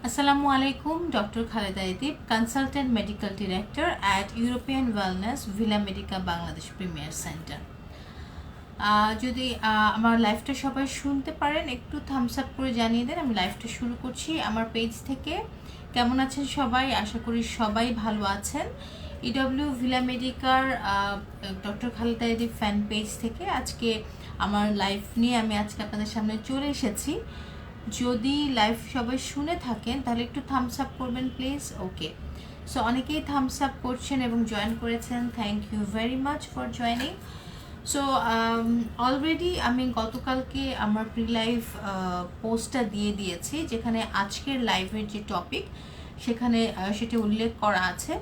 Assalamu alaikum, Dr. Khaleda Edib, Consultant Medical Director at European Wellness Villa Medica Bangladesh Premier Center. যদি আমার লাইভটা সবাই শুনতে পারেন একটু থামস আপ করে জানিয়ে দেন। আমি লাইভটা শুরু করছি আমার পেজ থেকে। কেমন আছেন সবাই? আশা করি সবাই ভালো আছেন। ইডব্লিউ ভিলা মেডিকার doctor Khaleda Adib fan page থেকে আজকে আমার লাইভ নিয়ে আমি আজকে আপনাদের সামনে চলে এসেছি। যদি লাইভ সবাই শুনে থাকেন তাহলে একটু থামস আপ করবেন প্লিজ। ওকে, সো অনেকেই থামস আপ করছেন এবং জয়েন করেছেন, thank you very much for joining. So already আমি গতকালকে আমার প্রি লাইভ পোস্টটা দিয়ে দিয়েছি, যেখানে আজকের লাইভের যে টপিক সেখানে সেটা উল্লেখ করা আছে।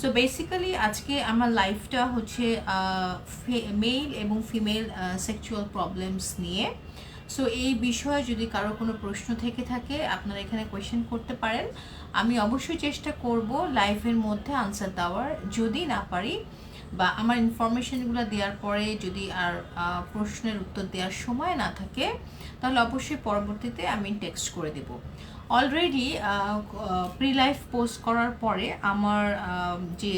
সো বেসিক্যালি আজকে আমার লাইভটা হচ্ছে মেল এবং ফিমেল সেক্সুয়াল প্রবলেমস নিয়ে। সো এই বিষয়ে যদি কারো কোনো প্রশ্ন থেকে থাকে আপনারা এখানে কোয়েশ্চেন করতে পারেন। আমি অবশ্যই চেষ্টা করব লাইভের মধ্যে আনসার দেওয়ার। যদি না পারি বা আমার ইনফরমেশনগুলো দেওয়ার পরে যদি আর প্রশ্নের উত্তর দেওয়ার সময় না থাকে তাহলে অবশ্যই পরবর্তীতে আমি টেক্সট করে দেব। অলরেডি প্রি লাইভ পোস্ট করার পরে আমার যে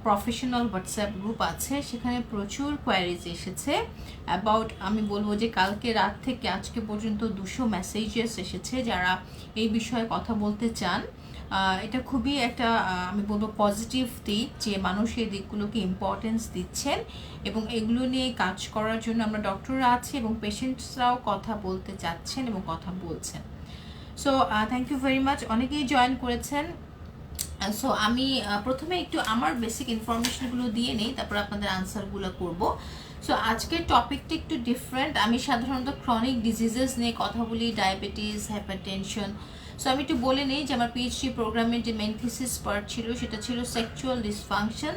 প্রফেশনাল হোয়াটসঅ্যাপ গ্রুপ আছে সেখানে প্রচুর কোয়ারিজ এসেছে অ্যাবাউট, আমি বলবো যে কালকে রাত থেকে আজকে পর্যন্ত 200 মেসেজেস এসেছে যারা এই বিষয়ে কথা বলতে চান। এটা খুবই একটা আমি বলবো পজিটিভ দিক যে মানুষ এই দিকগুলোকে ইম্পর্টেন্স দিচ্ছেন এবং এগুলো নিয়ে কাজ করার জন্য আমরা ডক্টররা আছি এবং পেশেন্টসরাও কথা বলতে চাচ্ছেন এবং কথা বলছেন। So thank you very much, অনেকেই জয়েন করেছেন। সো আমি প্রথমে একটু আমার বেসিক ইনফরমেশনগুলো দিয়ে নিই, তারপর আপনাদের আনসারগুলো করব। সো আজকের টপিকটা একটু ডিফারেন্ট। আমি সাধারণত ক্রনিক ডিজিজেস নিয়ে কথা বলি, ডায়াবেটিস, হাইপারটেনশন। সো আমি একটু বলে নিই যে আমার পিএইচডি প্রোগ্রামের যে মেন থিসিস পার্ট ছিল সেটা ছিল sexual dysfunction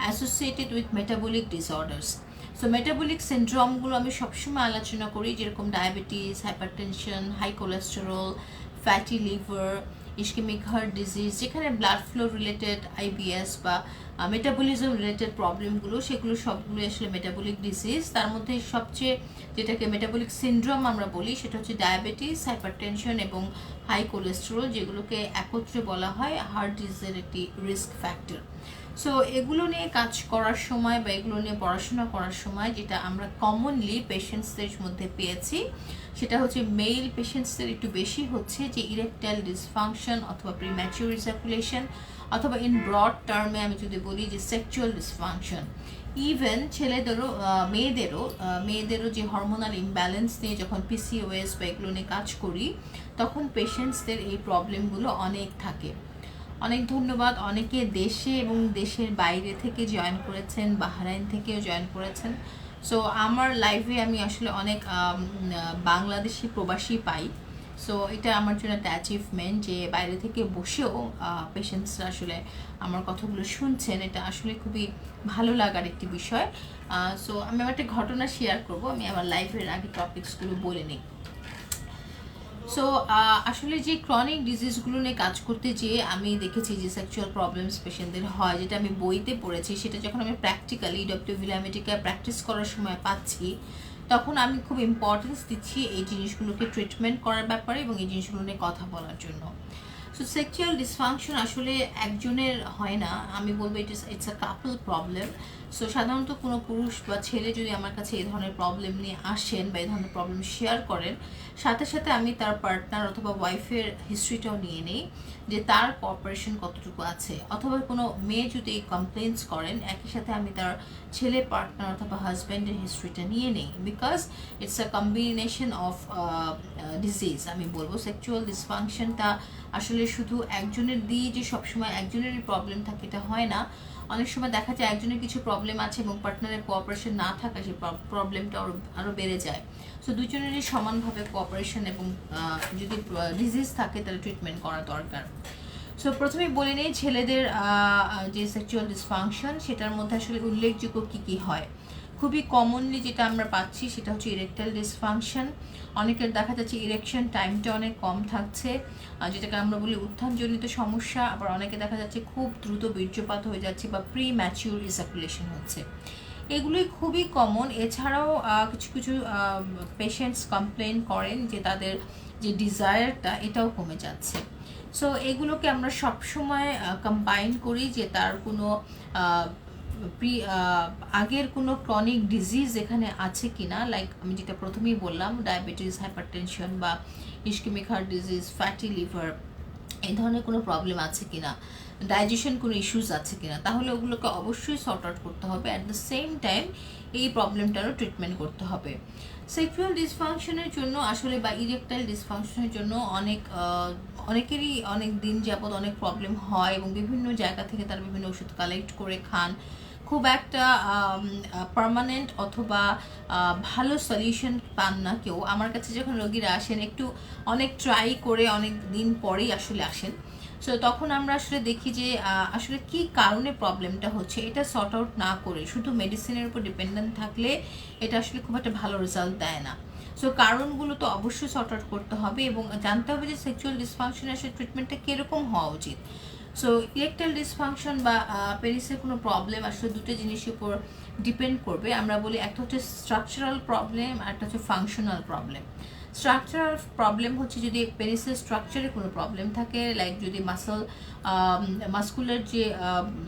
associated with metabolic disorders. So metabolic সিনড্রোমগুলো আমি সবসময় আলোচনা করি, যেরকম diabetes, hypertension, high cholesterol, fatty liver, ischemic heart disease, যেখানে ব্লাড ফ্লো রিলেটেড আইবিএস বা মেটাবলিজম রিলেটেড প্রবলেমগুলো সেগুলো সবগুলো আসলে মেটাবলিক ডিজিজ। তার মধ্যে সবচেয়ে যেটাকে মেটাবলিক সিনড্রোম আমরা বলি সেটা হচ্ছে ডায়াবেটিস, হাইপারটেনশন এবং হাই কোলেস্টেরল, যেগুলোকে একত্রে বলা হয় হার্ট ডিজিজের একটি রিস্ক ফ্যাক্টর। সো এগুলো নিয়ে কাজ করার সময় বা এগুলো নিয়ে পড়াশোনা করার সময় যেটা আমরা কমনলি পেশেন্টসদের মধ্যে পেয়েছি সেটা হচ্ছে মেল পেশেন্টসদের একটু বেশি হচ্ছে যে ইরেকটাইল ডিসফাংশন অথবা প্রিম্যাচিউর ইজাকুলেশন, অথবা ইন ব্রড টার্মে আমি যদি বলি যে সেক্সুয়াল ডিসফাংশন। ইভেন ছেলেদেরও মেয়েদেরও যে হরমোনাল ইমব্যালেন্স নিয়ে যখন পিসিওএস বা এগুলো নিয়ে কাজ করি তখন পেশেন্টসদের এই প্রবলেমগুলো অনেক থাকে। অনেক ধন্যবাদ, অনেকে দেশে এবং দেশের বাইরে থেকে জয়েন করেছেন, বাহরাইন থেকেও জয়েন করেছেন। সো আমার লাইভে আমি আসলে অনেক বাংলাদেশি প্রবাসী পাই। সো এটা আমার জন্য একটা অ্যাচিভমেন্ট যে বাইরে থেকে বসেও পেশেন্টসরা আসলে আমার কথাগুলো শুনছেন, এটা আসলে খুবই ভালো লাগার একটি বিষয়। সো আমি আমার একটা ঘটনা শেয়ার করব, আমি আমার লাইভের আগে টপিকসগুলো বলে নিই। সো আসলে যে ক্রনিক ডিজিজগুলো নিয়ে কাজ করতে যেয়ে আমি দেখেছি যে সেক্সুয়াল প্রবলেমস পেশেন্টদের হয়, যেটা আমি বইতে পড়েছি, সেটা যখন আমি প্র্যাকটিক্যালি ডক্টর ভিলা মেডিকায় প্র্যাকটিস করার সময় পাচ্ছি তখন আমি খুব ইম্পর্টেন্স দিচ্ছি এই জিনিসগুলোকে ট্রিটমেন্ট করার ব্যাপারে এবং এই জিনিসগুলো নিয়ে কথা বলার জন্য। সো সেক্সুয়াল ডিসফাংশন আসলে একজনের হয় না, আমি বলবো it's a couple problem. So সাধারণত কোনো পুরুষ বা ছেলে যদি আমার কাছে এই ধরনের প্রবলেম নিয়ে আসেন বা এই ধরনের প্রবলেম শেয়ার করেন, সাথে সাথে আমি তার পার্টনার অথবা ওয়াইফের হিস্ট্রিটাও নিয়ে নিই যে তার কোঅপারেশন কতটুকু আছে, অথবা কোনো মেয়ে যদি কমপ্লেন্টস করেন একই সাথে আমি তার ছেলে পার্টনার অথবা হাজব্যান্ডের হিস্ট্রিটা নিয়ে নিই, because it's a combination of disease. আমি বলবো সেক্সুয়াল ডিসফাংশনটা আসলে শুধু একজনের দিয়ে যে সবসময় একজনেরই প্রবলেম থাকে এটা হয় না। অনেক সময় দেখা যায় একজনের কিছু প্রবলেম আছে এবং পার্টনারের কোঅপারেশন না থাকা সেই প্রবলেমটা আরও বেড়ে যায়। সো দুজনেরই সমানভাবে কোঅপারেশন এবং যদি ডিজিজ থাকে তাহলে ট্রিটমেন্ট করা দরকার। সো প্রথমেই বলে নিই ছেলেদের যে সেক্সুয়াল ডিসফাংশন সেটার মধ্যে আসলে উল্লেখযোগ্য কী কী হয়। খুবই কমনলি যেটা আমরা পাচ্ছি সেটা হচ্ছে ইরেকটাইল ডিসফাংশন। অনেকের দেখা যাচ্ছে ইরেকশন টাইমটা অনেক কম থাকছে, যেটাকে আমরা বলি উত্থানজনিত সমস্যা। আবার অনেকে দেখা যাচ্ছে খুব দ্রুত বীর্যপাত হয়ে যাচ্ছে বা প্রি ম্যাচিউর ইজাকুলেশন হচ্ছে, এগুলোই খুবই কমন। এছাড়াও কিছু কিছু পেশেন্টস কমপ্লেন করেন যে তাদের যে ডিজায়ারটা এটাও কমে যাচ্ছে। সো এগুলোকে আমরা সবসময় কম্বাইন করি যে তার কোনো আগের কোনো ক্রনিক ডিজিজ এখানে আছে কি না, লাইক আমি যেটা প্রথমেই বললাম ডায়াবেটিস, হাইপারটেনশন বা ischaemic heart disease, fatty liver, এই ধরনের কোনো প্রবলেম আছে কি না, ডাইজেশন কোনো ইস্যুস আছে কি না, তাহলে ওগুলোকে অবশ্যই সর্ট আউট করতে হবে। অ্যাট দ্য সেম টাইম এই প্রবলেমটারও ট্রিটমেন্ট করতে হবে। সেক্সুয়াল ডিসফাংশনের জন্য আসলে বা ইরেকটাইল ডিসফাংশনের জন্য অনেকেরই অনেক দিন যাবৎ অনেক প্রবলেম হয় এবং বিভিন্ন জায়গা থেকে তারা বিভিন্ন ওষুধ কালেক্ট করে খান। খুব একটা পার্মানেন্ট অথবা ভালো সলিউশন পান না কেউ। আমার কাছে যখন রোগীরা আসেন একটু অনেক ট্রাই করে অনেক দিন পরেই আসলে আসেন। সো তখন আমরা আসলে দেখি যে আসলে কি কারণে প্রবলেমটা হচ্ছে, এটা সর্ট আউট না করে শুধু মেডিসিনের উপর ডিপেন্ডেন্ট থাকলে এটা আসলে খুব একটা ভালো রেজাল্ট দেয় না। সো কারণগুলো তো অবশ্যই সর্ট আউট করতে হবে এবং জানতে হবে যে সেক্সুয়াল ডিসফাংশনের আসলে ট্রিটমেন্টটা কীরকম হওয়া উচিত। সো ইরেকটাইল ডিসফাংশন বা পেনিসের কোনো প্রবলেম আসলে দুটো জিনিসের উপর ডিপেন্ড করবে। আমরা বলি একটা হচ্ছে স্ট্রাকচারাল প্রবলেম আর একটা হচ্ছে ফাংশনাল প্রবলেম। স্ট্রাকচারাল প্রবলেম হচ্ছে যদি পেনিসের স্ট্রাকচারে কোনো প্রবলেম থাকে, লাইক যদি মাসকুলার যে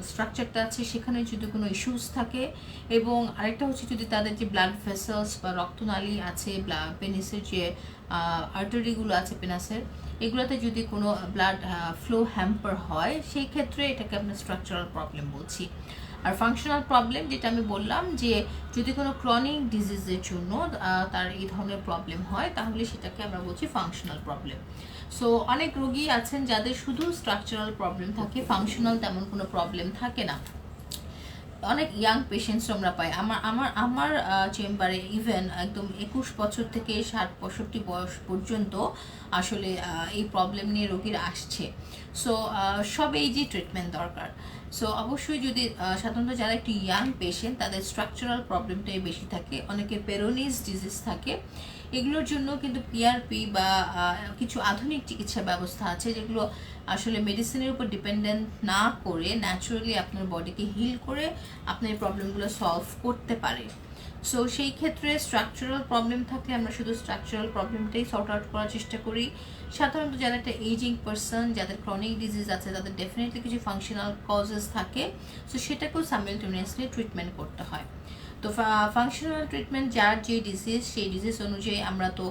স্ট্রাকচারটা আছে সেখানে যদি কোনো ইস্যুস থাকে, এবং আরেকটা হচ্ছে যদি তাদের যে ব্লাড ভেসেলস বা রক্তনালী আছে, পেনিসের যে আর্টারিগুলো আছে পেনাসের, এগুলোতে যদি কোনো ব্লাড ফ্লো হ্যাম্পার হয়, সেই ক্ষেত্রে এটাকে আমরা স্ট্রাকচারাল প্রবলেম বলছি। আর ফাংশনাল প্রবলেম যেটা আমি বললাম যে যদি কোনো ক্রনিক ডিজিজের জন্য তার এই ধরনের প্রবলেম হয় তাহলে সেটাকে আমরা বলছি ফাংশনাল প্রবলেম। সো অনেক রোগী আছেন যাদের শুধু স্ট্রাকচারাল প্রবলেম থাকে, ফাংশনাল তেমন কোনো প্রবলেম থাকে না। অনেক ইয়াং পেশেন্টস আমরা পাই আমার চেম্বারে, ইভেন একদম 21 বছর থেকে 60-65 বয়স পর্যন্ত আসলে এই প্রবলেম নিয়ে রোগীরা আসছে। সো সব এইজই ট্রিটমেন্ট দরকার। সো অবশ্যই যদি সাধারণত যারা একটু ইয়াং পেশেন্ট তাদের স্ট্রাকচারাল প্রবলেমটাই বেশি থাকে, অনেকের পেরোনিস ডিজিজ থাকে, এগুলোর জন্য কিন্তু পিআরপি বা কিছু আধুনিক চিকিৎসা ব্যবস্থা আছে যেগুলো আসলে মেডিসিনের উপর ডিপেন্ডেন্ট না করে ন্যাচারালি আপনার বডিকে হিল করে আপনার এই প্রবলেমগুলো সলভ করতে পারে। সো সেই ক্ষেত্রে স্ট্রাকচারাল প্রবলেম থাকলে আমরা শুধু স্ট্রাকচারাল প্রবলেমটাই সর্ট আউট করার চেষ্টা করি। সাধারণত যারা একটা এইজিং পার্সন, যাদের ক্রনিক ডিজিজ আছে, তাদের ডেফিনেটলি কিছু ফাংশনাল কজেস থাকে, সো সেটাকেও সাইমালটেনিয়াসলি ট্রিটমেন্ট করতে হয়। তো ফাংশনাল ট্রিটমেন্ট যার যে ডিজিজ সেই ডিজিজ অনুযায়ী আমরা তো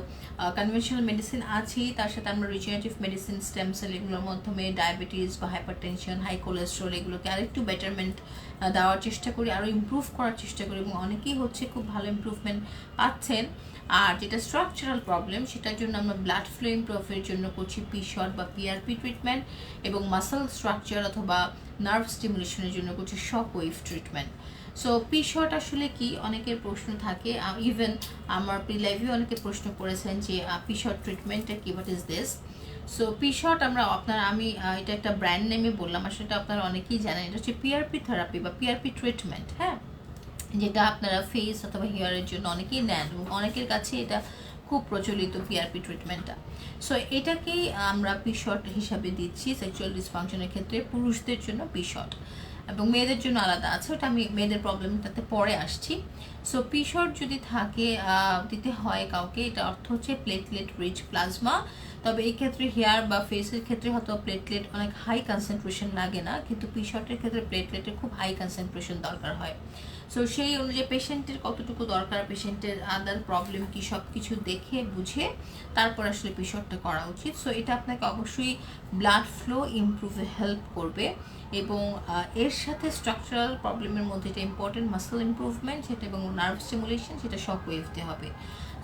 কনভেনশনাল মেডিসিন আছেই, তার সাথে আমরা রিজেনারেটিভ মেডিসিন, স্টেম সেল, এগুলোর মাধ্যমে ডায়াবেটিস বা হাইপারটেনশন, হাই কোলেস্ট্রল, এগুলোকে আরেকটু বেটারমেন্ট দেওয়ার চেষ্টা করি, আরও ইমপ্রুভ করার চেষ্টা করি, এবং অনেকেই হচ্ছে খুব ভালো ইমপ্রুভমেন্ট পাচ্ছেন। আর যেটা স্ট্রাকচারাল প্রবলেম সেটার জন্য আমরা ব্লাড ফ্লো ইমপ্রুভের জন্য করছি পি-শট বা পিআরপি ট্রিটমেন্ট, এবং মাসল স্ট্রাকচার অথবা নার্ভ স্টিমুলেশনের জন্য করছি shock wave treatment. So P-shot আসলে কি অনেকের প্রশ্ন থাকে, ইভেন আমার প্রি-লাইভে অনেকে প্রশ্ন করেছেন যে পি-শট ট্রিটমেন্টটা কি, what is this. So P-shot আমি এটা একটা ব্র্যান্ড নেমে বললাম, আসলে এটা আপনারা অনেকেই জানেন, এটা হচ্ছে পিআরপি থেরাপি বা পিআরপি ট্রিটমেন্ট, হ্যাঁ, যেটা আপনারা ফেস অথবা হেয়ারের জন্য অনেকেই নেন এবং অনেকের কাছে এটা খুব প্রচলিত পিআরপি ট্রিটমেন্টটা। সো এটাকেই আমরা পি-শট হিসাবে দিচ্ছি সেক্সুয়াল ডিসফাংশনের ক্ষেত্রে। পুরুষদের জন্য পি-শট এবং মেয়েদের জন্য আলাদা আছে, ওটা আমি মেয়েদের প্রবলেমটাতে পরে আসছি। সো পি-শট যদি থাকে দিতে হয় কাউকে, এটা অর্থ হচ্ছে প্লেটলেট রিচ প্লাজমা। তবে এই ক্ষেত্রে হেয়ার বা ফেসের ক্ষেত্রে হয়তো প্লেটলেট অনেক হাই কনসেন্ট্রেশন লাগে না, কিন্তু পি-শটের ক্ষেত্রে প্লেটলেটের খুব হাই কনসেন্ট্রেশন দরকার হয়। সো সেই অনুযায়ী পেশেন্টের কতটুকু দরকার, পেশেন্টের আদার প্রবলেম কি, সব কিছু দেখে বুঝে তারপর আসলে পি-শটটা করা উচিত। সো এটা আপনাকে অবশ্যই ব্লাড ফ্লো ইমপ্রুভে হেল্প করবে, এবং এর সাথে স্ট্রাকচারাল প্রবলেমের মধ্যে যেটা ইম্পর্টেন্ট মাসল ইমপ্রুভমেন্ট সেটা এবং নার্ভ স্টিমুলেশন, সেটা শক ওয়েভতে হবে।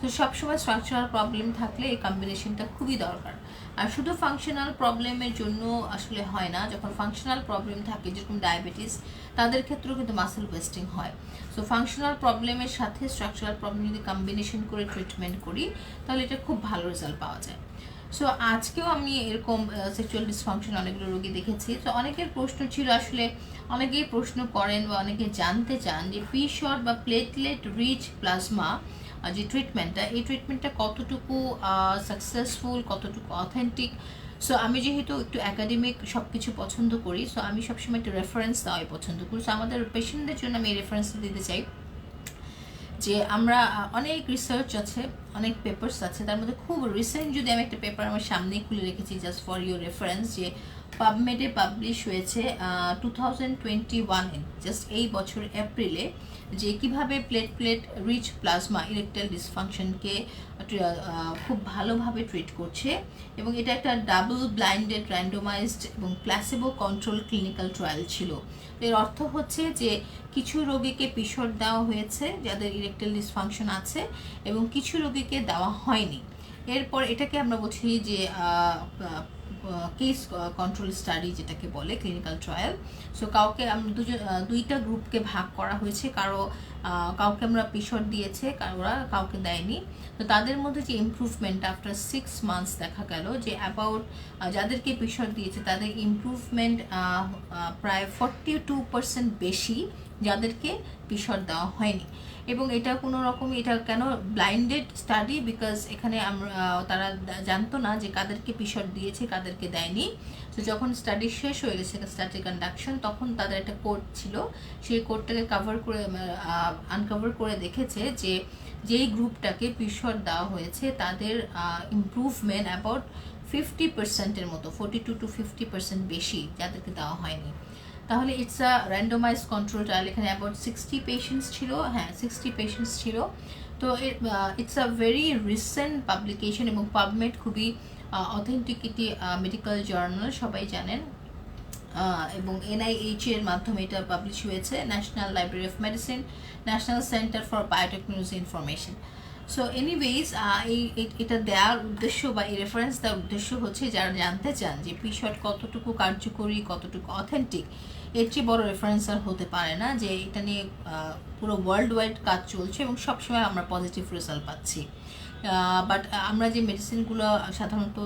তো সবসময় স্ট্রাকচারাল প্রবলেম থাকলে এই কম্বিনেশনটা খুবই দরকার। আর শুধু ফাংশনাল প্রবলেমের জন্য আসলে হয় না, যখন ফাংশনাল প্রবলেম থাকে যেরকম ডায়াবেটিস, তাদের ক্ষেত্রেও কিন্তু মাসেল ওয়েস্টিং হয়। সো ফাংশনাল প্রবলেমের সাথে স্ট্রাকচারাল প্রবলেম যদি কম্বিনেশন করে ট্রিটমেন্ট করি তাহলে এটা খুব ভালো রেজাল্ট পাওয়া যায়। সো আজকেও আমি এরকম সেক্সুয়াল ডিসফাংশন অনেকগুলো রোগী দেখেছি। তো অনেকের প্রশ্ন ছিল, আসলে অনেকেই প্রশ্ন করেন বা অনেকে জানতে চান যে পি-শট বা প্লেটলেট রিচ প্লাজমা যে ট্রিটমেন্টটা, এই ট্রিটমেন্টটা কতটুকু সাকসেসফুল, কতটুকু অথেন্টিক। সো আমি যেহেতু একটু একাডেমিক সব কিছু পছন্দ করি, সো আমি সবসময় একটু রেফারেন্স দেওয়াই পছন্দ করি। সো আমাদের পেশেন্টদের জন্য আমি এই রেফারেন্সটা দিতে চাই যে আমরা অনেক রিসার্চ আছে, অনেক পেপারস আছে, তার মধ্যে খুব রিসেন্ট যদি আমি একটা পেপার আমার সামনেই খুলে রেখেছি জাস্ট ফর ইউর রেফারেন্স, যে পাবমেডে পাবলিশ হয়েছে 2021 জাস্ট এই বছর এপ্রিলে, যে কিভাবে প্লেট রিচ প্লাজমা ইরেকটাইল ডিসফাংশনকে খুব ভালোভাবে ট্রিট করছে। এবং এটা একটা ডাবল ব্লাইন্ডেড র্যান্ডোমাইজড এবং প্ল্যাসিবো কন্ট্রোল ক্লিনিক্যাল ট্রায়াল ছিল। এর অর্থ হচ্ছে যে কিছু রোগীকে পিসর দেওয়া হয়েছে যাদের ইরেকটাইল ডিসফাংশন আছে, এবং কিছু রোগীকে দেওয়া হয়নি। এরপর এটাকে আমরা বলছি যে কেস কন্ট্রোল স্টাডি যেটাকে বলে ক্লিনিক্যাল ট্রায়াল। সো কাউকে আমরা দুইটা গ্রুপকে ভাগ করা হয়েছে, কাউকে আমরা পিসর দিয়েছে, কাউকে দেয়নি। তো তাদের মধ্যে যে ইমপ্রুভমেন্ট আফটার 6 মান্থস দেখা গেল যে অ্যাবাউট যাদেরকে পিসর দিয়েছে তাদের ইমপ্রুভমেন্ট প্রায় 42% বেশি যাদেরকে পিসর দেওয়া হয়নি। এবং এটা কোনো রকম, এটা কেন ব্লাইন্ডেড স্টাডি, বিকজ এখানে তারা জানতো না যে কাদেরকে পিসর দিয়েছে কাদেরকে দেয়নি। তো যখন স্টাডি শেষ হয়ে গেছে, স্টাডি কন্ডাকশন, তখন তাদের একটা কোড ছিল, সেই কোডটাকে আনকভার করে দেখেছে যে যেই গ্রুপটাকে পিসর দেওয়া হয়েছে তাদের ইমপ্রুভমেন্ট অ্যাবাউট 50%-এর মতো, 42 to 50% বেশি যাদেরকে দেওয়া হয়নি। তাহলে it's a randomise control trial. এখানে অ্যাবাউট 60 পেশেন্টস ছিল, 60 পেশেন্টস ছিল। তো it's a very recent publication, এবং পাবমেড খুবই অথেন্টিকিটি মেডিকেল জার্নাল, সবাই জানেন। এবং NIH এর মাধ্যমে এটা পাবলিশ হয়েছে, national library of medicine, national centre for biotechnology information. So anyways এটা দেওয়ার উদ্দেশ্য বা এই রেফারেন্স দেওয়ার উদ্দেশ্য হচ্ছে যারা জানতে চান যে পিসট কতটুকু কার্যকরী, কতটুকু অথেন্টিক, এর চেয়ে বড় রেফারেন্স আর হতে পারে না, যে এটা নিয়ে পুরো ওয়ার্ল্ড ওয়াইড কাজ চলছে এবং সবসময় আমরা পজিটিভ রেজাল্ট পাচ্ছি। বাট আমরা যে মেডিসিনগুলো সাধারণত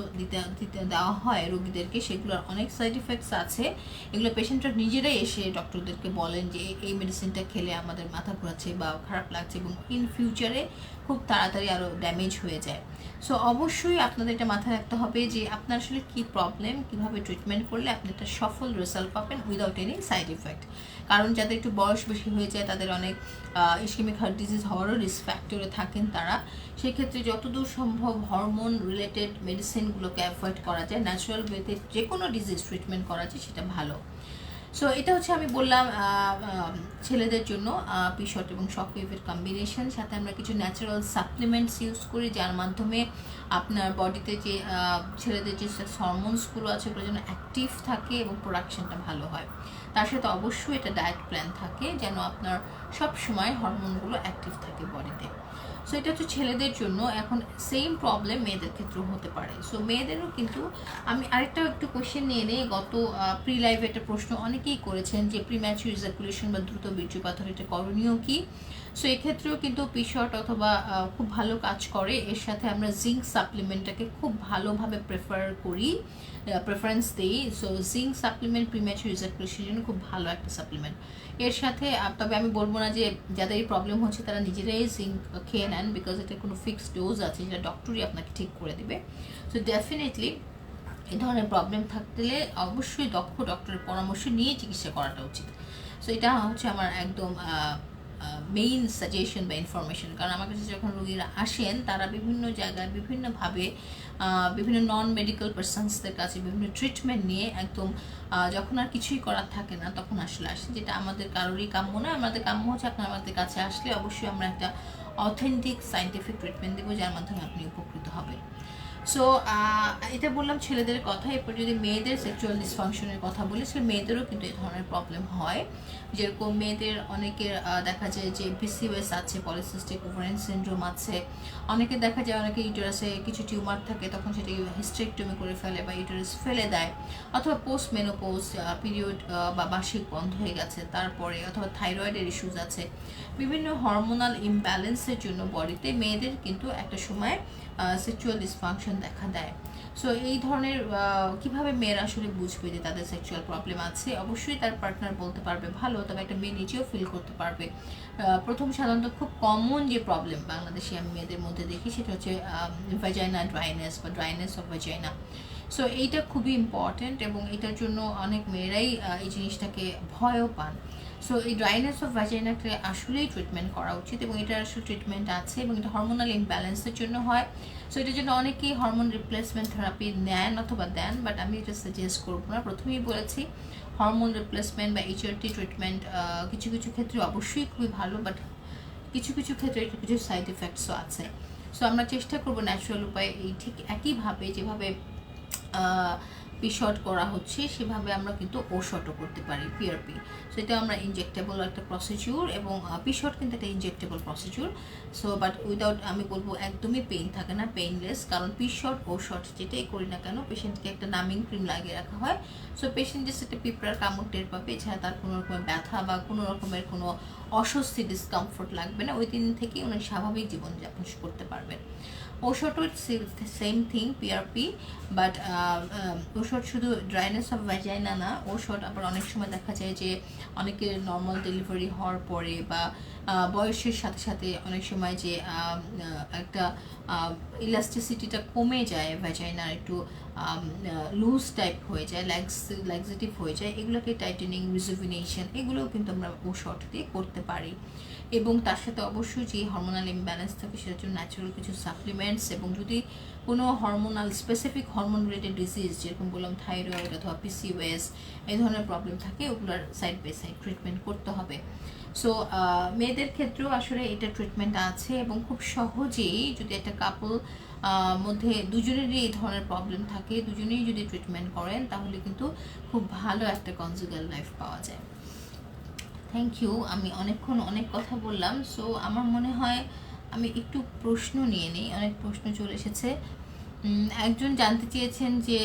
দিতে দেওয়া হয় রোগীদেরকে, সেগুলোর অনেক সাইড ইফেক্টস আছে। এগুলো পেশেন্টরা নিজেরাই এসে ডক্টরদেরকে বলেন যে এই মেডিসিনটা খেলে আমাদের মাথা ঘোরাচ্ছে বা খারাপ লাগছে, এবং ইন ফিউচারে খুব তাড়াতাড়ি আরও ড্যামেজ হয়ে যায়। সো অবশ্যই আপনাদের এটা মাথায় রাখতে হবে যে আপনার আসলে কী প্রবলেম, কীভাবে ট্রিটমেন্ট করলে আপনি একটা সফল রেজাল্ট পাবেন উইদাউট এনি সাইড ইফেক্ট। কারণ যাদের একটু বয়স বেশি হয়ে যায়, তাদের অনেক ইসকেমিক হার্ট ডিজিজ হওয়ারও রিস্ক ফ্যাক্টরে থাকেন তারা, সেক্ষেত্রে যতদূর সম্ভব হরমোন রিলেটেড মেডিসিনগুলোকে অ্যাভয়েড করা যায়, ন্যাচারাল ওয়েতে যে কোনো ডিজিজ ট্রিটমেন্ট করা যায় সেটা ভালো। সো এটা হচ্ছে আমি বললাম ছেলেদের জন্য পিসট এবং শকওয়েভের কম্বিনেশন, সাথে আমরা কিছু ন্যাচারাল সাপ্লিমেন্টস ইউজ করি যার মাধ্যমে আপনার বডিতে যে ছেলেদের যে সেক্স হরমোনসগুলো আছে ওগুলো যেন অ্যাক্টিভ থাকে এবং প্রোডাকশনটা ভালো হয়। তার সাথে অবশ্যই এটা ডায়েট প্ল্যান থাকে যেন আপনার সব সময় হরমোনগুলো অ্যাক্টিভ থাকে বডিতে। সো এটা হচ্ছে ছেলেদের জন্য। এখন সেম প্রবলেম মেয়েদের ক্ষেত্রেও হতে পারে। সো মেয়েদেরও কিন্তু আমি আরেকটা একটু কোয়েশ্চেন নিয়ে নিই। গত প্রি লাইভে একটা প্রশ্ন অনেকেই করেছেন যে প্রিম্যাচুর ইজাকুলেশন বা দ্রুত বীর্যপাতের এটা করণীয় কি। সো এক্ষেত্রেও কিন্তু পিসট অথবা খুব ভালো কাজ করে। এর সাথে আমরা জিঙ্ক সাপ্লিমেন্টটাকে খুব ভালোভাবে প্রেফারেন্স দিই। সো জিঙ্ক সাপ্লিমেন্ট প্রিম্যাচুর ইজাকুলেশনের জন্য খুব ভালো একটা সাপ্লিমেন্ট। এর সাথে তবে আমি বলবো না যে যাদের এই প্রবলেম হচ্ছে তারা নিজেরাই জিঙ্ক খেয়ে নেন, বিকজ এটা কোনো ফিক্সড ডোজ আছে যেটা ডক্টরই আপনাকে ঠিক করে দেবে। সো ডেফিনেটলি এই ধরনের প্রবলেম থাকলে অবশ্যই দক্ষ ডক্টরের পরামর্শ নিয়ে চিকিৎসা করাটা উচিত। সো এটা হচ্ছে আমার একদম মেইন সাজেশন বা ইনফরমেশন। কারণ আমার কাছে যখন রোগীরা আসেন তারা বিভিন্ন জায়গায় বিভিন্নভাবে বিভিন্ন নন মেডিকেল পার্সনসদের কাছে বিভিন্ন ট্রিটমেন্ট নিয়ে একদম যখন আর কিছুই করার থাকে না তখন আসলে আসে, যেটা আমাদের কারোরই কাম্য নয়। আমাদের কাম্য হচ্ছে আপনার আমাদের কাছে আসলে অবশ্যই আমরা একটা অথেন্টিক সায়েন্টিফিক ট্রিটমেন্ট দেবো যার মাধ্যমে আপনি উপকৃত হবেন। সো এটা বললাম ছেলেদের কথা। এরপর যদি মেয়েদের সেক্সুয়াল ডিসফাংশনের কথা বলি, সে মেয়েদেরও কিন্তু এই ধরনের প্রবলেম হয়। যেরকম মেয়েদের অনেকের দেখা যায় যে PCOS আছে, পলিসিস্টিক ওভারিয়ান সিনড্রোম আছে, অনেকে দেখা যায় অনেকে ইউটেরাসে কিছু টিউমার থাকে তখন সেটা হিস্টেরেক্টমি করে ফেলে বা ইউটেরাস ফেলে দেয়, অথবা পোস্ট মেনোপজ পিরিয়ড বা মাসিক বন্ধ হয়ে গেছে তারপরে, অথবা থাইরয়েডের ইস্যুস আছে, বিভিন্ন হরমোনাল ইমব্যালেন্সের জন্য বডিতে মেয়েদের কিন্তু একটা সময় সেক্সুয়াল ডিসফাংশন দেখা দেয়। সো এই ধরনের কীভাবে মেয়েরা আসলে বুঝবে যে তাদের সেক্সুয়াল প্রবলেম আছে? অবশ্যই তার পার্টনার বলতে পারবে ভালো, তবে একটা মেয়ে নিজেও ফিল করতে পারবে। প্রথম সাধারণত খুব কমন যে প্রবলেম বাংলাদেশে আমি মেয়েদের মধ্যে দেখি সেটা হচ্ছে ভ্যাজাইনা ড্রাইনেস বা ড্রাইনেস অফ ভ্যাজাইনা। সো এইটা খুবই ইম্পর্ট্যান্ট এবং এটার জন্য অনেক মেয়েরাই এই জিনিসটাকে ভয়ও পান। সো এই ড্রাইনেস অফ ভ্যাজাইনাকে আসলেই ট্রিটমেন্ট করা উচিত, এবং এটা আসলে ট্রিটমেন্ট আছে, এবং এটা হরমোনাল ইমব্যালেন্সের জন্য হয়। সো এটার জন্য অনেকেই হরমোন রিপ্লেসমেন্ট থেরাপি নেন অথবা দেন, বাট আমি এটা সাজেস্ট করবো না। প্রথমেই বলেছি হরমোন রিপ্লেসমেন্ট বা HRT ট্রিটমেন্ট কিছু কিছু ক্ষেত্রে অবশ্যই খুবই ভালো, বাট কিছু কিছু ক্ষেত্রে এটা কিছু সাইড এফেক্টসও আছে। সো আমরা চেষ্টা করবো ন্যাচারাল উপায়ে, এই ঠিক একইভাবে যেভাবে পিশট করা হচ্ছে সেভাবে আমরা কিন্তু ওশটও করতে পারি, PRP। সো এটা আমরা ইনজেক্টেবল একটা প্রসিডিউর, এবং পিশট কিন্তু একটা injectable procedure. So but without, আমি বলবো একদমই পেইন থাকে না, পেইনলেস। কারণ পিশট ওশট যেটাই করি না কেন পেশেন্টকে একটা নামিং ক্রিম লাগিয়ে রাখা হয়। সো পেশেন্ট যে সেটা পিঁপড়ার কামড় টের পাবে, এছাড়া তার কোনো রকমের ব্যথা বা কোনো রকমের কোনো অস্বস্তি, ডিসকমফোর্ট লাগবে না। ওই দিন থেকেই উনি স্বাভাবিক জীবনযাপন করতে পারবেন। ওষুধও সেম থিং, PRP, বাট ওষুধ শুধু ড্রাইনেস অফ ভ্যাজাইনা না, ওষুধ আবার অনেক সময় দেখা যায় যে অনেকের নর্মাল ডেলিভারি হওয়ার পরে বা বয়সের সাথে সাথে অনেক সময় যে একটা ইলাস্টিসিটিটা কমে যায়, ভ্যাজাইনার একটু লুজ টাইপ হয়ে যায়, ল্যাক্সেটিভ হয়ে যায়, এগুলোকে টাইটেনিং, রিজুভিনেশন, এগুলোও কিন্তু আমরা ওষুধ দিয়ে করতে পারি। এবং তার সাথে অবশ্যই যে হরমোনাল ইমব্যালেন্স থাকে সেটার জন্য ন্যাচারাল কিছু সাপ্লিমেন্টস, এবং যদি কোনো hormonal specific hormone related disease যেরকম বললাম থাইরয়েড অথবা PCOS এই ধরনের প্রবলেম থাকে, ওগুলোর সাইড বাই সাইড ট্রিটমেন্ট করতে হবে। সো মেয়েদের ক্ষেত্রেও আসলে এটা ট্রিটমেন্ট আছে, এবং খুব সহজেই যদি একটা কাপল মধ্যে দুজনেরই এই ধরনের প্রবলেম থাকে, দুজনেই যদি ট্রিটমেন্ট করেন তাহলে কিন্তু খুব ভালো একটা কনজুগাল লাইফ পাওয়া যায়। থ্যাংক ইউ, আমি অনেকক্ষণ অনেক কথা বললাম। সো আমার মনে হয় আমি একটু প্রশ্ন নিয়ে নিই, অনেক প্রশ্ন চলে এসেছে। একজন জানতে চেয়েছেন যে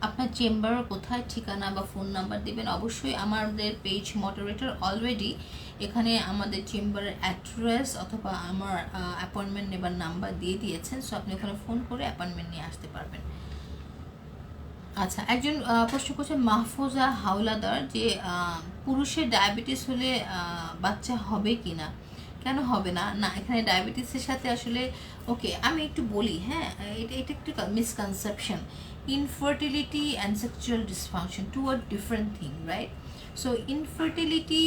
আপনার চেম্বার কোথায়, ঠিকানা বা ফোন নাম্বার দিবেন। অবশ্যই আমাদের পেজ মডারেটর অলরেডি এখানে আমাদের চেম্বারের অ্যাড্রেস অথবা আমার অ্যাপয়েন্টমেন্ট নেবার নাম্বার দিয়ে দিয়েছেন। সো আপনি ওখানে ফোন করে অ্যাপয়েন্টমেন্ট নিয়ে আসতে পারবেন। আচ্ছা, একজন প্রশ্ন করছে মাহফুজা হাওলাদার যে পুরুষের ডায়াবেটিস হলে বাচ্চা হবে কি না, কেন হবে না? না, এখানে ডায়াবেটিসের সাথে আসলে ওকে আমি একটু বলি, হ্যাঁ, এটা একটু misconception. Infertility and sexual dysfunction two are different thing, right? So infertility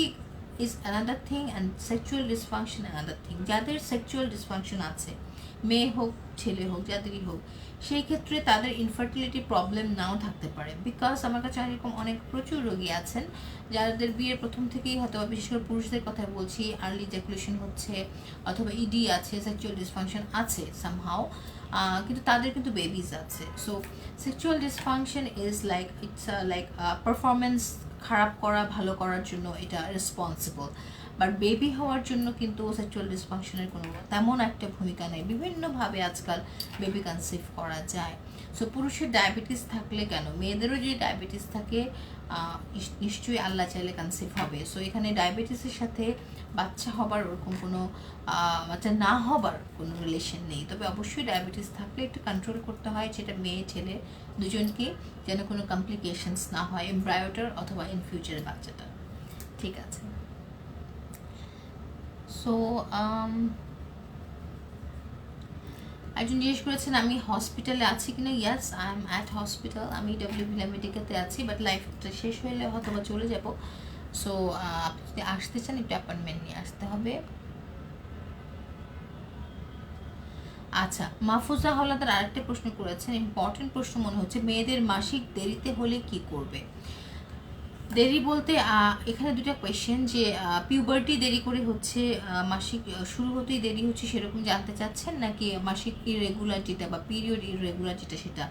is another thing and sexual dysfunction another thing. যাদের সেক্সুয়াল ডিসফাংশন আছে, মেয়ে হোক ছেলে হোক যাদেরই হোক, সেই ক্ষেত্রে তাদের ইনফার্টিলিটি প্রবলেম নাও থাকতে পারে। বিকজ আমার কাছে এরকম অনেক প্রচুর রোগী আছেন যাদের বিয়ের প্রথম থেকেই হয়তো, বিশেষ করে পুরুষদের কথা বলছি, আর্লি ইজাকুলেশন হচ্ছে অথবা ইডি আছে, সেক্সুয়াল ডিসফাংশন আছে সামহাও, কিন্তু তাদের কিন্তু বেবিজ আছে। So sexual dysfunction is like it's like performance খারাপ করা ভালো করার জন্য এটা রেসপন্সিবল, বাট বেবি হওয়ার জন্য কিন্তু সেক্সুয়াল ডিসফাংশনের কোনো তেমন একটা ভূমিকা নেই। বিভিন্নভাবে আজকাল বেবি কনসিভ করা যায়। সো পুরুষের ডায়াবেটিস থাকলে কেন, মেয়েদেরও যদি ডায়াবেটিস থাকে নিশ্চয়ই আল্লাহ চাইলে কনসিভ হবে। সো এখানে ডায়াবেটিসের সাথে বাচ্চা হবার ওরকম কোনো বাচ্চা না হবার কোনো রিলেশন নেই। তবে অবশ্যই ডায়াবেটিস থাকলে একটু কন্ট্রোল করতে হয়, সেটা মেয়ে ছেলে দুজনকে, যেন কোনো কমপ্লিকেশনস না হয় এমব্রায়োটার অথবা ইন ফিউচারে বাচ্চাটা। ঠিক আছে। সো একজন জিজ্ঞেস করেছেন আমি হসপিটালে আছি কিনা। ইয়াস, আই এম অ্যাট হসপিটাল, আমি ডব্লিউ ভিলা মেডিকেলতে আছি, বাট লাইফটা শেষ হলে হয়তো বা চলে যাব। সো আপনি যদি আসতে চান একটু অ্যাপয়েন্টমেন্ট নিয়ে আসতে হবে। আচ্ছা, মাহফুজা হাওলাদার আরেকটা প্রশ্ন করেছেন, ইম্পর্টেন্ট প্রশ্ন মনে হচ্ছে, মেয়েদের মাসিক দেরিতে হলে কি করবে? দেরি বলতে এখানে দুটো কোয়েশ্চেন, যে পিউবার্টি দেরি করে হচ্ছে, মাসিক শুরু হতেই দেরি হচ্ছে সেরকম জানতে চাচ্ছেন, নাকি মাসিক ইরেগুলার যেটা বা পিরিয়ড ইরেগুলার যেটা সেটা?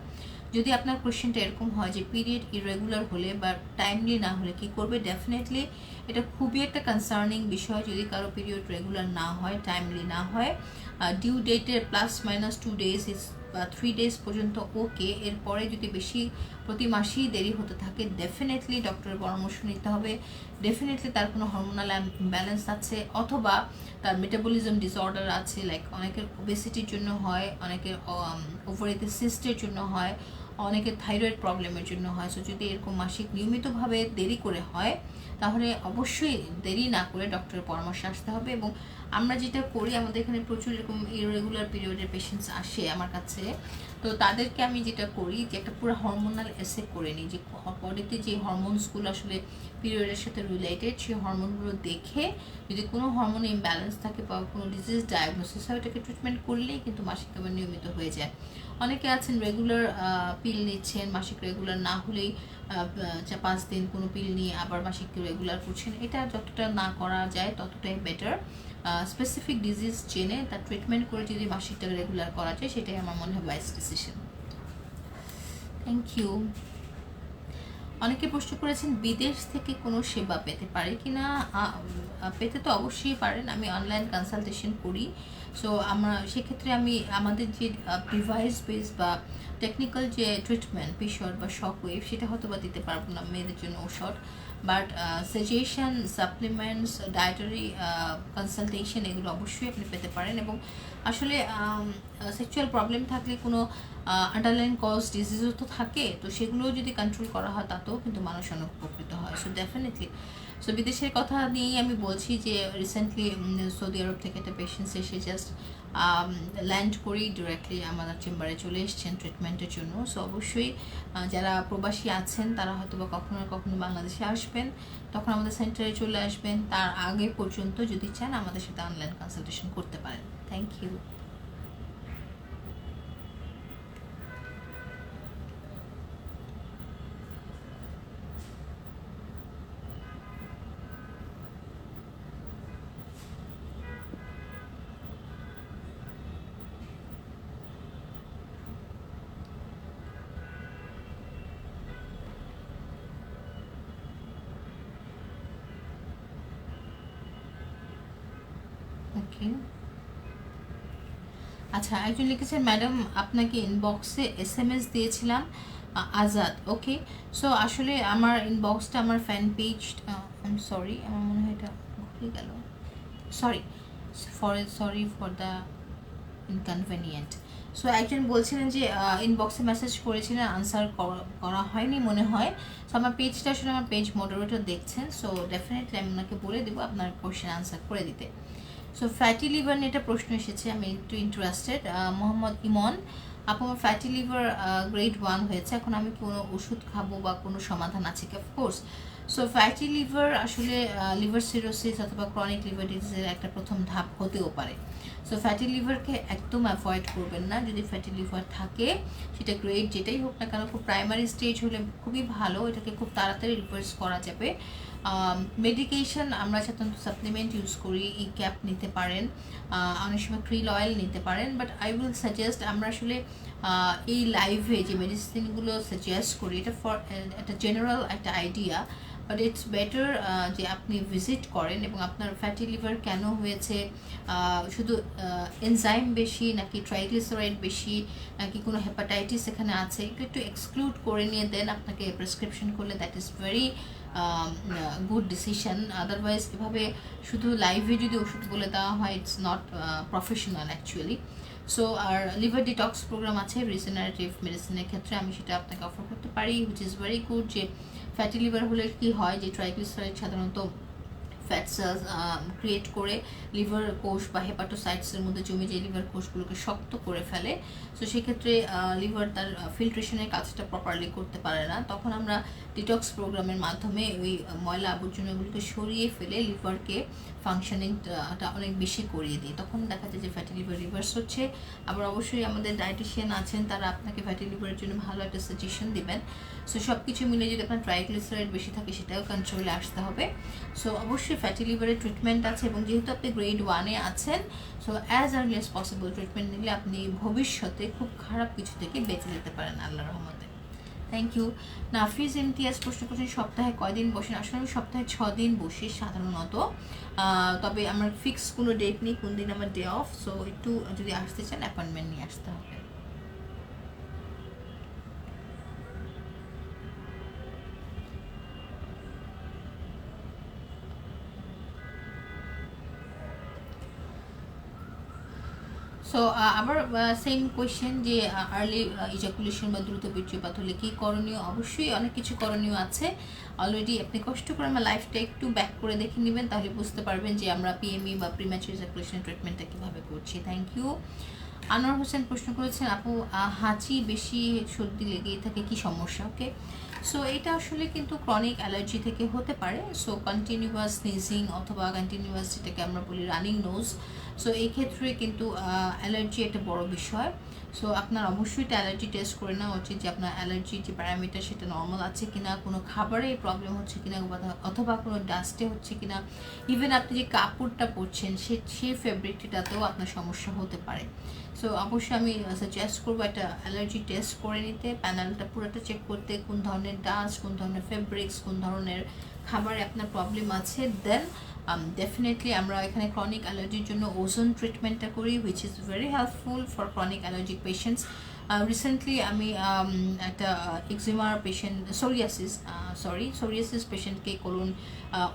যদি আপনার কোয়েশ্চেনটা এরকম হয় যে পিরিয়ড ইরেগুলার হলে বা টাইমলি না হলে কি করবে, ডেফিনেটলি এটা খুবই একটা কনসার্নিং বিষয়। যদি কারো পিরিয়ড রেগুলার না হয়, টাইমলি না হয়, ডিউ ডেটের +- 2 days বা 3 days পর্যন্ত ওকে। এরপরে যদি বেশি প্রতি মাসেই দেরি হতে থাকে, ডেফিনেটলি ডক্টরের পরামর্শ নিতে হবে। ডেফিনেটলি তার কোনো হরমোনাল ইমব্যালেন্স আছে, অথবা তার মেটাবলিজম ডিসঅর্ডার আছে, লাইক অনেকের ওবেসিটির জন্য হয়, অনেকের ওভারিতে সিস্টের জন্য হয়, অনেকের থাইরয়েড প্রবলেমের জন্য হয়। সো যদি এরকম মাসিক নিয়মিতভাবে দেরি করে হয় তাহলে অবশ্যই দেরি না করে ডক্টরের পরামর্শে আসতে হবে। এবং আমরা যেটা করি, আমাদের এখানে প্রচুর এরকম ইরেগুলার পিরিয়ডের পেশেন্টস আসে আমার কাছে, তো তাদেরকে আমি যেটা করি যে একটা পুরো হরমোনাল এসে করে নিই, যে বডিতে যে হরমোনসগুলো আসলে পিরিয়ডের সাথে রিলেটেড সেই হরমোনগুলো দেখে যদি কোনো হরমোনে ইমব্যালেন্স থাকে বা কোনো ডিজিজ ডায়াগনোসিস হয় ওটাকে ট্রিটমেন্ট করলেই কিন্তু মাসিক আবার নিয়মিত হয়ে যায়। অনেকে আছেন রেগুলার পিল নিচ্ছেন, মাসিক রেগুলার না হলেই 5 দিন কোনো পিল নিয়ে আবার মাসিক রেগুলার করছেন। এটা যতটা না করা যায় ততটাই বেটার। স্পেসিফিক ডিজিজ জেনে তার ট্রিটমেন্ট করে যদি মাসিকটা রেগুলার করা যায় সেটাই আমার মনে হয় ওয়াইজ ডিসিশন। Thank you. অনেকে প্রশ্ন করেছেন বিদেশ থেকে কোনো সেবা পেতে পারে কি না। পেতে তো অবশ্যই পারেন, আমি অনলাইন কনসালটেশন করি। সো সেক্ষেত্রে আমি আমাদের যে ডিভাইস বেস বা টেকনিক্যাল যে ট্রিটমেন্ট পিশর বা শক ওয়েভ সেটা হয়তো বা দিতে পারবো না মেয়েদের জন্য ওষুধ, but suggestion, supplements, dietary consultation এগুলো অবশ্যই আপনি পেতে পারেন। এবং আসলে সেক্সুয়াল প্রবলেম থাকলে কোনো আন্ডারলাইন কজ ডিজিজও তো থাকে, তো সেগুলোও যদি কন্ট্রোল করা হয় তাতেও কিন্তু মানুষ অনেক উপকৃত হয়। So definitely. সো বিদেশের কথা নিয়েই আমি বলছি যে রিসেন্টলি সৌদি আরব থেকে একটা পেশেন্টস এসে জাস্ট ল্যান্ড করেই ডিরেক্টলি আমাদের চেম্বারে চলে এসেছেন ট্রিটমেন্টের জন্য। সো অবশ্যই যারা প্রবাসী আছেন তারা হয়তো বা কখনো না কখনো বাংলাদেশে আসবেন, তখন আমাদের সেন্টারে চলে আসবেন। তার আগে পর্যন্ত যদি চান আমাদের সাথে অনলাইন কনসালটেশন করতে পারেন। Thank you. ওকে, আচ্ছা, একজন লিখেছেন ম্যাডাম আপনাকে ইনবক্সে SMS দিয়েছিলাম আজাদ। ওকে, সো আসলে আমার ইনবক্সটা আমার ফ্যান পেজ, সরি আমার মনে হয় এটা ভুলে গেল, sorry sorry for the inconvenient. So একজন বলছিলেন যে ইনবক্সে মেসেজ করেছিলেন, আনসার করা হয়নি মনে হয়। সো আমার পেজটা আসলে আমার পেজ মডারেটর দেখছেন, সো ডেফিনেটলি আমি ওনাকে বলে দেবো আপনার কোশ্চেন আনসার করে দিতে। সো ফ্যাটি লিভার নিয়ে একটা প্রশ্ন এসেছে, আমি একটু ইন্টারেস্টেড। মোহাম্মদ ইমন, আপু আমার ফ্যাটি লিভার গ্রেড 1 হয়েছে, এখন আমি কোনো ওষুধ খাবো বা কোনো সমাধান আছে কি? অফকোর্স। সো ফ্যাটি লিভার আসলে লিভার সিরোসিস অথবা ক্রনিক লিভার ডিজিজের একটা প্রথম ধাপ হতেও পারে। সো ফ্যাটি লিভারকে একদম অ্যাভয়েড করবেন না। যদি ফ্যাটি লিভার থাকে সেটা গ্রেড যেটাই হোক না কেন, খুব প্রাইমারি স্টেজ হলে খুবই ভালো, এটাকে খুব তাড়াতাড়ি রিভার্স করা যাবে। মেডিকেশন আমরা সাধারণত সাপ্লিমেন্ট ইউজ করি, ই ক্যাপ নিতে পারেন, অনেক সময় ক্রিল অয়েল নিতে পারেন। বাট আই উইল সাজেস্ট, আমরা আসলে এই লাইভে যে মেডিসিনগুলো সাজেস্ট করি এটা ফর একটা জেনারেল একটা আইডিয়া, বাট ইটস বেটার যে আপনি ভিজিট করেন এবং আপনার ফ্যাটি লিভার কেন হয়েছে, শুধু এনজাইম বেশি নাকি ট্রাইগ্লিসারাইড বেশি নাকি কোনো হেপাটাইটিস এখানে আছে, একটু এক্সক্লুড করে নিয়ে দেন আপনাকে প্রেসক্রিপশন করলে that is very good decision. Otherwise এভাবে শুধু লাইভে যদি ওষুধ বলে দেওয়া হয় it's not professional actually. So আর লিভার ডিটক্স প্রোগ্রাম আছে রিজেনারেটিভ মেডিসিনের ক্ষেত্রে, আমি সেটা আপনাকে অফার করতে পারি, হুইচ ইজ ভেরি গুড। যে ফ্যাটি লিভার হলে কী হয়, যে ট্রাইগ্লিসারাইড সাধারণত ফ্যাট সেলস ক্রিয়েট করে লিভার কোষ বা হেপাটোসাইটসের মধ্যে জমে যে লিভার কোষগুলোকে শক্ত করে ফেলে। সো সেক্ষেত্রে লিভার তার ফিল্ট্রেশনের কাজটা প্রপারলি করতে পারে না, তখন আমরা ডিটক্স প্রোগ্রামের মাধ্যমে ওই ময়লা আবর্জনাগুলোকে সরিয়ে ফেলে লিভারকে ফাংশনিংটা অনেক বেশি করিয়ে দিই, তখন দেখা যায় যে ফ্যাটি লিভার রিভার্স হচ্ছে। আবার অবশ্যই আমাদের ডায়েটিশিয়ান আছেন, তারা আপনাকে ফ্যাটি লিভারের জন্য ভালো একটা সাজেশন দিবেন। সো সব কিছু মিলে যদি আপনার ট্রাইগ্লিসারাইড বেশি থাকে সেটাও কন্ট্রোলে আসতে হবে। সো অবশ্যই ফ্যাটি লিভারের ট্রিটমেন্ট আছে, এবং যেহেতু আপনি গ্রেড 1-এ আছেন, so as early as possible treatment নিলে আপনি ভবিষ্যতে খুব খারাপ কিছু থেকে বেঁচে যেতে পারেন আল্লাহর রহমতে। Thank you. নাফিজ ইমতিয়াজ প্রশ্ন করছেন সপ্তাহে কয়দিন বসেন? আসলে আমি সপ্তাহে 6 দিন বসি সাধারণত, তবে আমার ফিক্স কোনো ডেট নেই কোন দিন আমার ডে অফ। সো একটু যদি আসতে চান অ্যাপয়েন্টমেন্ট নিয়ে আসতে হবে। সো আবার সেম কোয়েশ্চেন যে আর্লি ইজাকুলেশন বা দ্রুত বীর্যপাত হলে কী করণীয়? অবশ্যই অনেক কিছু করণীয় আছে। অলরেডি আপনি কষ্ট করে আমার লাইফটা একটু ব্যাক করে দেখে নেবেন, তাহলে বুঝতে পারবেন যে আমরা পিএমই বা প্রিম্যাচুর ইজাকুলেশন ট্রিটমেন্টটা কীভাবে করছি। Thank you. আনোয়ার হোসেন প্রশ্ন করেছেন, আপু হাঁচি বেশি সর্দি লেগেই থাকে, কি সমস্যা? ওকে, সো এটা আসলে কিন্তু ক্রনিক অ্যালার্জি থেকে হতে পারে। সো কন্টিনিউয়াস স্নিজিং অথবা কন্টিনিউয়াস যেটাকে আমরা বলি রানিং নোজ, সো এই ক্ষেত্রে কিন্তু অ্যালার্জি একটা বড় বিষয়। সো আপনার অবশ্যই একটা অ্যালার্জি টেস্ট করে নেওয়া উচিত যে আপনার অ্যালার্জি যে প্যারামিটার সেটা নর্মাল আছে কিনা, কোনো খাবারে প্রবলেম হচ্ছে কিনা, অথবা কোনো ডাস্টে হচ্ছে কিনা, ইভেন আপনি যে কাপড়টা পরছেন সেই ফেব্রিকটাতেও আপনার সমস্যা হতে পারে। সো অবশ্যই আমি সাজেস্ট করবো একটা অ্যালার্জি টেস্ট করে নিতে, প্যানেলটা পুরোটা চেক করতে, কোন ধরনের ডাস্ট, কোন ধরনের ফেব্রিক্স, কোন ধরনের খাবারে আপনার প্রবলেম আছে। দেন ডেফিনেটলি আমরা এখানে ক্রনিক অ্যালার্জির জন্য ওজোন ট্রিটমেন্টটা করি, which is very helpful for chronic allergic patients. Recently আমি একটা এক্সিমার পেশেন্ট, সোরিয়াসিস পেশেন্টকে করুন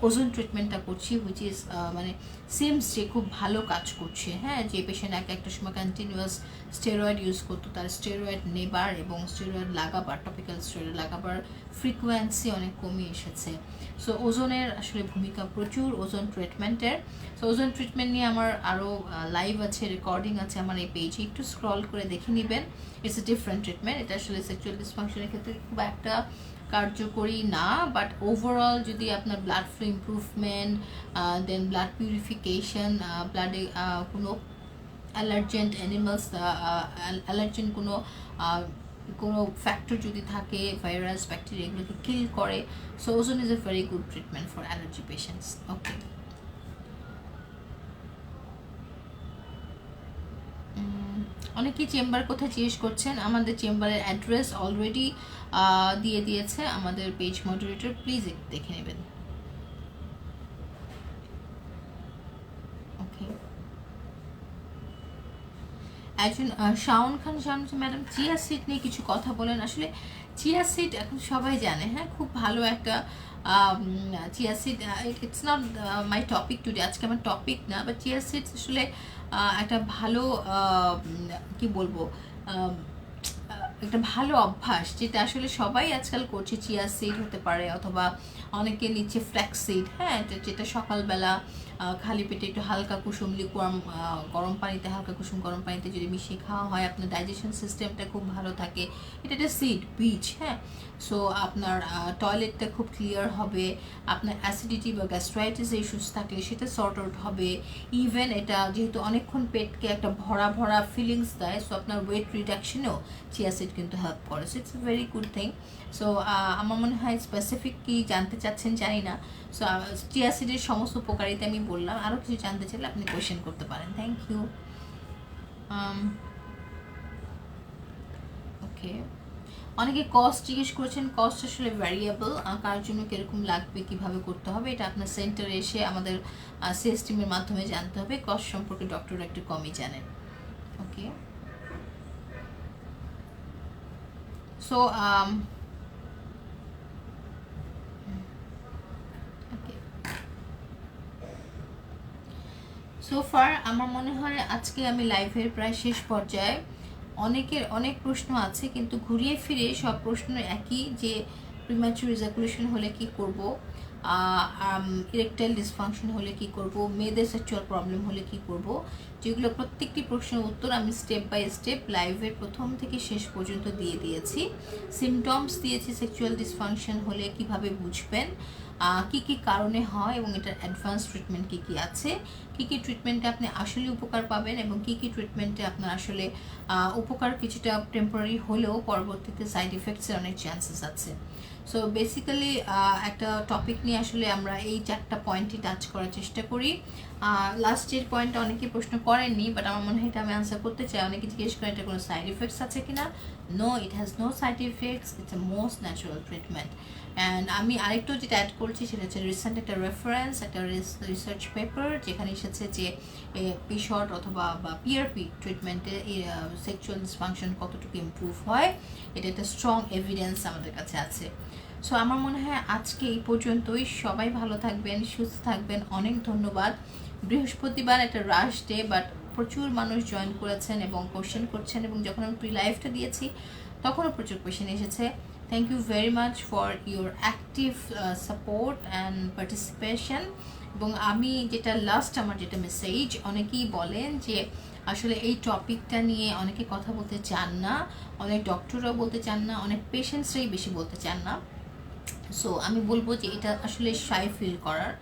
ওজোন ট্রিটমেন্টটা করছি, হুইচ ইজ মানে সিমস যে খুব ভালো কাজ করছে। হ্যাঁ, যে পেশেন্ট একটা সময় কন্টিনিউয়াস স্টেরয়েড ইউজ করতো, তার স্টেরয়েড নেবার এবং স্টেরয়েড লাগাবার, টপিক্যাল স্টেরয়েড লাগাবার ফ্রিকোয়েন্সি অনেক কমে এসেছে। সো ওজোনের আসলে ভূমিকা প্রচুর ওজোন ট্রিটমেন্টের। সো ওজোন ট্রিটমেন্ট নিয়ে আমার আরও লাইভ আছে, রেকর্ডিং আছে আমার এই পেজে, একটু স্ক্রল করে দেখে নেবেন। It's a different treatment. এটা আসলে সেক্সুয়াল ডিসফাংশনের ক্ষেত্রে খুব একটা কার্যকরী না, বাট ওভারঅল যদি আপনার blood flow improvement, then blood purification, ব্লাডে কোনো অ্যালার্জেন্ট অ্যানিমালস, অ্যালার্জেন্ট কোনো ফ্যাক্টর যদি থাকে, ভাইরাস ব্যাকটেরিয়া, এগুলোকে কিল করে। So ozone is a very good treatment for allergy patients. Okay, অনেকেই চেম্বার কোথায় জিজ্ঞেস করছেন, আমাদের চেম্বারের অ্যাড্রেস অলরেডি দিয়ে দিয়েছে আমাদের পেজ মডারেটর, প্লিজ দেখে নেবেন। ওকে, একজন শাওন খান ম্যাডাম চিয়া সিড নিয়ে কিছু কথা বলেন। আসলে চিয়া সিড এখন সবাই জানে, হ্যাঁ, খুব ভালো একটা chia seed. It's not my topic today, আজকে আমার টপিক না, বাট চিয়া সিড আসলে একটা ভালো কি বলবো, একটা ভালো অভ্যাস যেটা আসলে সবাই আজকাল করছে। চিয়া সিড হতে পারে, অথবা অনেকে নিচ্ছে ফ্ল্যাক্স সিড, হ্যাঁ, যেটা সকালবেলা খালি পেটে একটু হালকা কুসুম লিকুয়ার্ম গরম পানিতে, হালকা কুসুম গরম পানিতে যদি মিশিয়ে খাওয়া হয়, আপনার ডাইজেশন সিস্টেমটা খুব ভালো থাকে। এটা একটা সিড বীজ, হ্যাঁ। সো আপনার টয়লেটটা খুব ক্লিয়ার হবে, আপনার অ্যাসিডিটি বা গ্যাস্ট্রাইটিস ইস্যুস থাকলে সেটা সর্ট আউট হবে। ইভেন এটা যেহেতু অনেকক্ষণ পেটকে একটা ভরা ভরা ফিলিংস দেয়, সো আপনার ওয়েট রিডাকশনেও চিয়া সিড কিন্তু হেল্প করে। So it's a very good thing. So আমার মনে হয় স্পেসিফিক কি জানতে চাচ্ছেন জানি না। সো চিয়া সিডের সমস্ত উপকারিতা আমি বললাম, আরও কিছু জানতে চাইলে আপনি কোয়েশ্চেন করতে পারেন। Thank you. ওকে, অনেকে কস্ট জিজ্ঞেস করেছেন। কস্ট আসলে ভ্যারিয়েবল, কার জন্য কীরকম লাগবে, কীভাবে করতে হবে, এটা আপনার সেন্টারে এসে আমাদের সেলস টিমের মাধ্যমে জানতে হবে। কস্ট সম্পর্কে ডক্টররা একটু কমই জানেন। ওকে, সো সো ফার আমার মনে হয় আজকে আমি লাইভের প্রায় শেষ পর্যায়ে। অনেকের অনেক প্রশ্ন আছে, কিন্তু ঘুরিয়ে ফিরে সব প্রশ্ন একই, যে প্রিম্যাচুর ইজাকুলেশন হলে কি করব, ইরেকটাইল ডিসফাংশন হলে কি করব, মেয়েদের সেক্সুয়াল প্রবলেম হলে কি করব, যেগুলো প্রত্যেকটি প্রশ্নের উত্তর আমি স্টেপ বাই স্টেপ লাইভের প্রথম থেকে শেষ পর্যন্ত দিয়ে দিয়েছি। সিমটমস দিয়েছি, সেক্সুয়াল ডিসফাংশন হলে কিভাবে বুঝবেন, কি কি কারণে হয়, এবং এটার অ্যাডভান্স ট্রিটমেন্ট কি কি আছে, কি কি ট্রিটমেন্টে আপনি আসলে উপকার পাবেন, এবং কি কি ট্রিটমেন্টে আপনার আসলে উপকার কিছুটা টেম্পোরারি হলেও পরবর্তীতে সাইড ইফেক্টসের অনেক চান্সেস আছে। সো বেসিক্যালি একটা টপিক নিয়ে আসলে আমরা এই 4টা পয়েন্টই টাচ করার চেষ্টা করি। লাস্টের পয়েন্টটা অনেকে প্রশ্ন করেননি, বাট আমার মনে হয় এটা আমি আনসার করতে চাই। অনেকে জিজ্ঞেস করেন এটা কোনো সাইড ইফেক্টস আছে কিনা। No, it has no side effects, it's a most natural treatment. And আমি আরেকটু যেটা অ্যাড করছি সেটা হচ্ছে রিসেন্ট একটা রেফারেন্স, একটা রিসার্চ পেপার, যেখানে এসেছে যে পিশট অথবা বা পিআরপি ট্রিটমেন্টে সেক্সুয়াল ডিসফাংশন কতটুকু ইমপ্রুভ হয়, এটা একটা স্ট্রং এভিডেন্স আমাদের কাছে আছে। সো আমার মনে হয় আজকে এই পর্যন্তই। সবাই ভালো থাকবেন, সুস্থ থাকবেন। অনেক ধন্যবাদ। বৃহস্পতিবার একটা রাশ ডে, বাট প্রচুর মানুষ জয়েন করেছেন এবং কোশ্চেন করছেন, এবং যখন আমি প্রি লাইভটা দিয়েছি তখনও প্রচুর কোশ্চেন এসেছে। Thank you very much for your active support and participation. এবং আমি যেটা লাস্ট আমার যেটা মেসেজ, অনেকেই বলেন যে আসলে এই টপিকটা নিয়ে অনেকে কথা বলতে চান না, অনেক ডক্টররাও বলতে চান না, অনেক পেশেন্টসরাই বেশি বলতে চান না। সো আমি বলবো যে এটা আসলে শাই ফিল করার,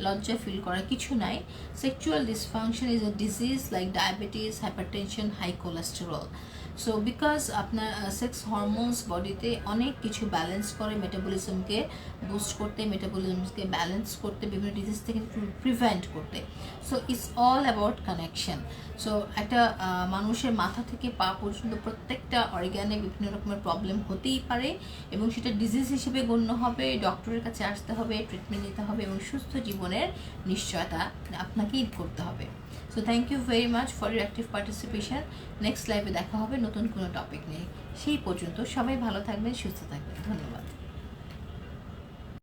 লজ্জা ফিল করার কিছু নাই। Sexual dysfunction is a disease like diabetes, hypertension, high cholesterol. So because আপনার সেক্স হরমোনস বডিতে অনেক কিছু ব্যালেন্স করে, মেটাবলিজমকে বুস্ট করতে, মেটাবলিজমকে ব্যালেন্স করতে, বিভিন্ন ডিজিজ থেকে প্রিভেন্ট করতে। So it's all about connection. So একটা মানুষের মাথা থেকে পা পর্যন্ত প্রত্যেকটা অর্গ্যানে বিভিন্ন রকমের প্রবলেম হতেই পারে, এবং সেটা ডিজিজ হিসেবে গণ্য হবে। ডক্টরের কাছে আসতে হবে, ট্রিটমেন্ট নিতে হবে, এবং সুস্থ জীবনের নিশ্চয়তা আপনাকেই করতে হবে। So thank you very much for your active participation. Next লাইভে দেখা হবে নতুন কোনো টপিক নিয়ে। সেই পর্যন্ত সবাই ভালো থাকবেন, সুস্থ থাকবেন। ধন্যবাদ।